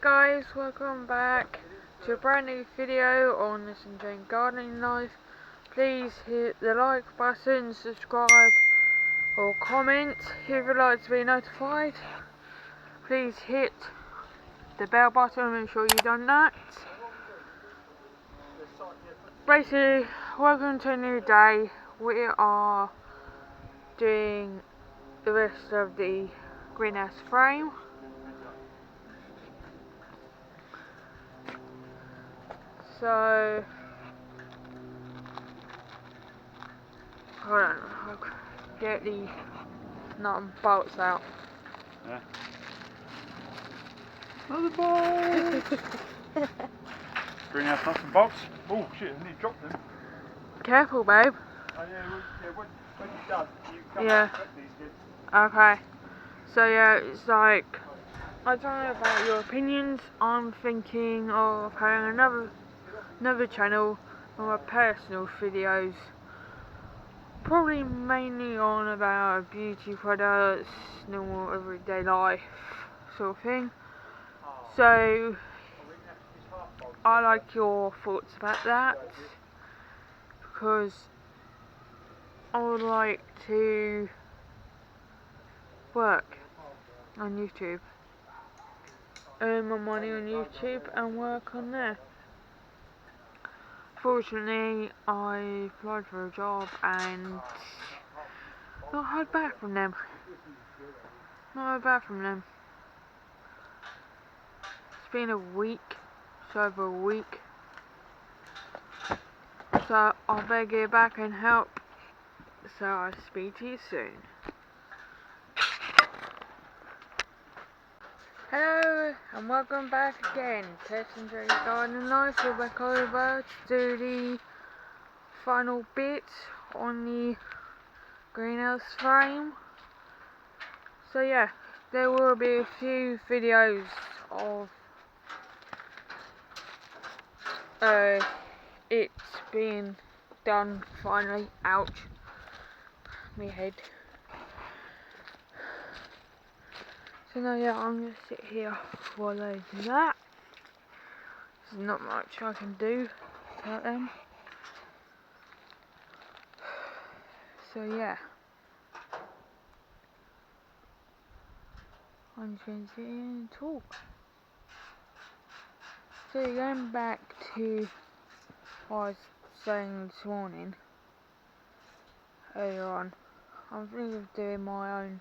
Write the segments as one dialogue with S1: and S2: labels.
S1: guys, welcome back to a brand new video on this enjoying gardening life. Please hit the like button, subscribe or comment if you'd like to be notified. Please hit the bell button and make sure you've done that. Basically, welcome to a new day. We are doing the rest of the greenhouse frame. So, hold on, I'll get the nut and bolts out.
S2: Yeah. Another bolt! Greenhouse nuts and bolts. Oh shit, I nearly dropped them.
S1: Careful, babe.
S2: Oh yeah, when you're done, you come
S1: Yeah.
S2: back these kids.
S1: Okay. So yeah, it's like, I don't know about your opinions. I'm thinking of having another channel on my personal videos. Probably mainly on about beauty products, normal everyday life sort of thing. So I like your thoughts about that, because I would like to work on YouTube, earn my money on YouTube and work on there. Fortunately, I applied for a job and not heard back from them. It's been a week, just over a week. So I better get back and help. So I'll speak to you soon. Hello and welcome back again to Enjoying Gardening Life. We're back over to do the final bit on the greenhouse frame. So yeah, there will be a few videos of it's being done finally. Ouch, my head. So now yeah, I'm gonna sit here while they do that. There's not much I can do about them. So yeah, I'm just going to sit here and talk. So going back to what I was saying this morning, earlier on, I'm thinking of doing my own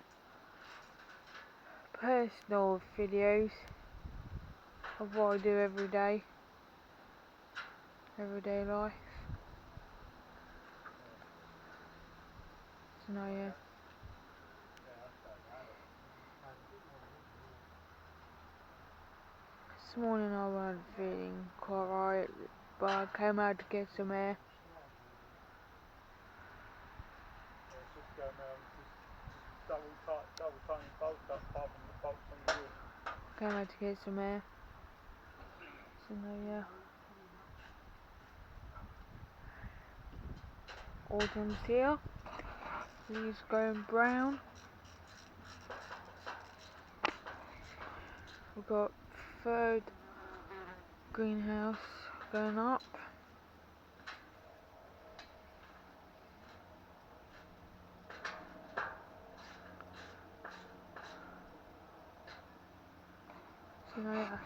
S1: personal videos of what I do everyday life. So now yeah. This morning I wasn't feeling quite right, but I came out to get some air. Came out to get some air. So now yeah. Autumn's here. Leaves going brown. We've got third greenhouse going up. So now yeah,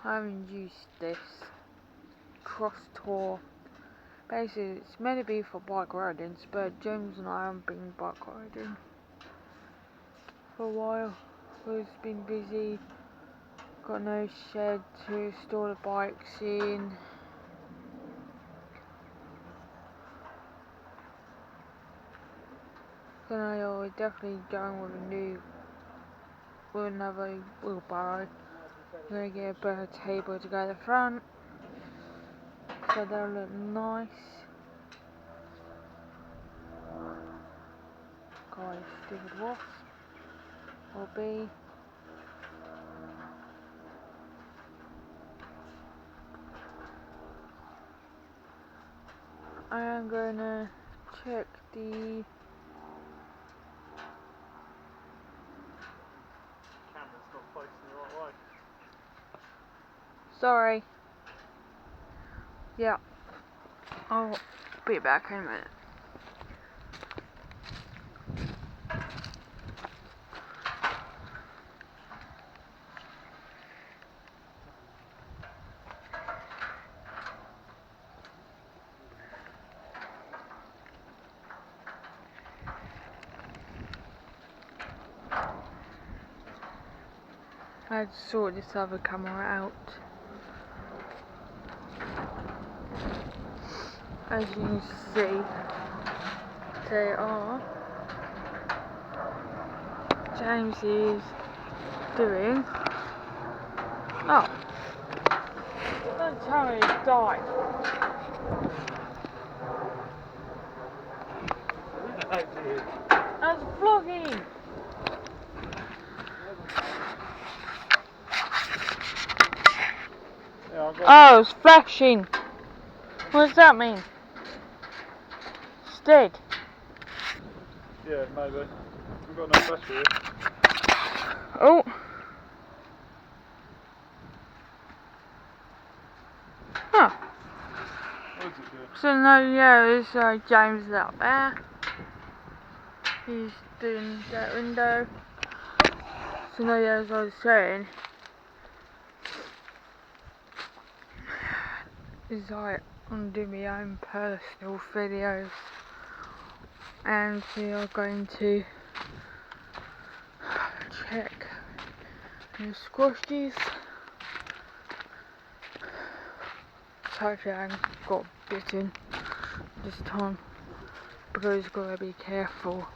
S1: I haven't used this cross tour. Basically, it's meant to be for bike riding, but James and I haven't been bike riding for a while. We've been busy, got no shed to store the bikes in. So now yeah, we're definitely going with another wheelbarrow. We're gonna get a better table to go at the front, so they'll look nice. Guys, stupid wasp. Or bee. I am gonna check the
S2: Camera's not facing the right way.
S1: Sorry. Yeah. I'll be back in a minute. I had to sort this other camera out. As you can see, they are. James is doing. Oh, don't tell me he's died. That's vlogging.
S2: Yeah, I've got
S1: Oh, it's flashing. What does that mean? It's dead.
S2: yeah, maybe. We've got no battery here.
S1: Oh. Huh.
S2: What is it doing?
S1: So no, yeah, it's James is up there. He's doing that window. So no, yeah, as I was saying, is like I'm doing my own personal videos, and we are going to check the squashies. Hopefully I haven't got bitten this time, because you've got to be careful.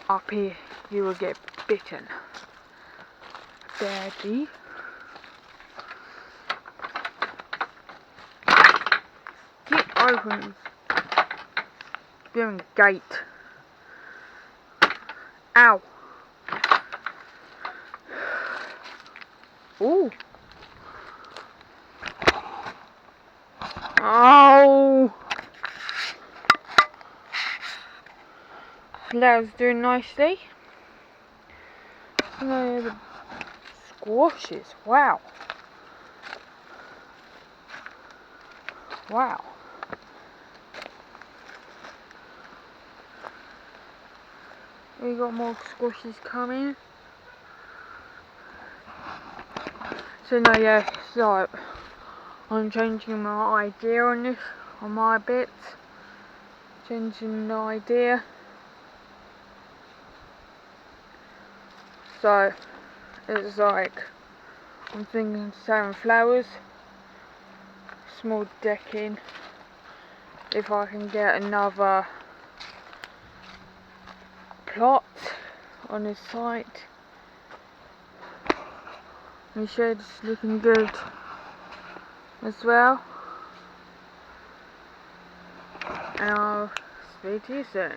S1: Up here you will get bitten badly. Get open the gate. Ow. Ooh. Oh. That was doing nicely. The squashes. Wow. Wow. We got more squashes coming. So no, yeah, so I'm changing my idea on this, on my bits. Changing the idea. So it's like I'm thinking sunflowers, small decking. If I can get another plot on this site. The shed's looking good as well. And I'll speak to you soon.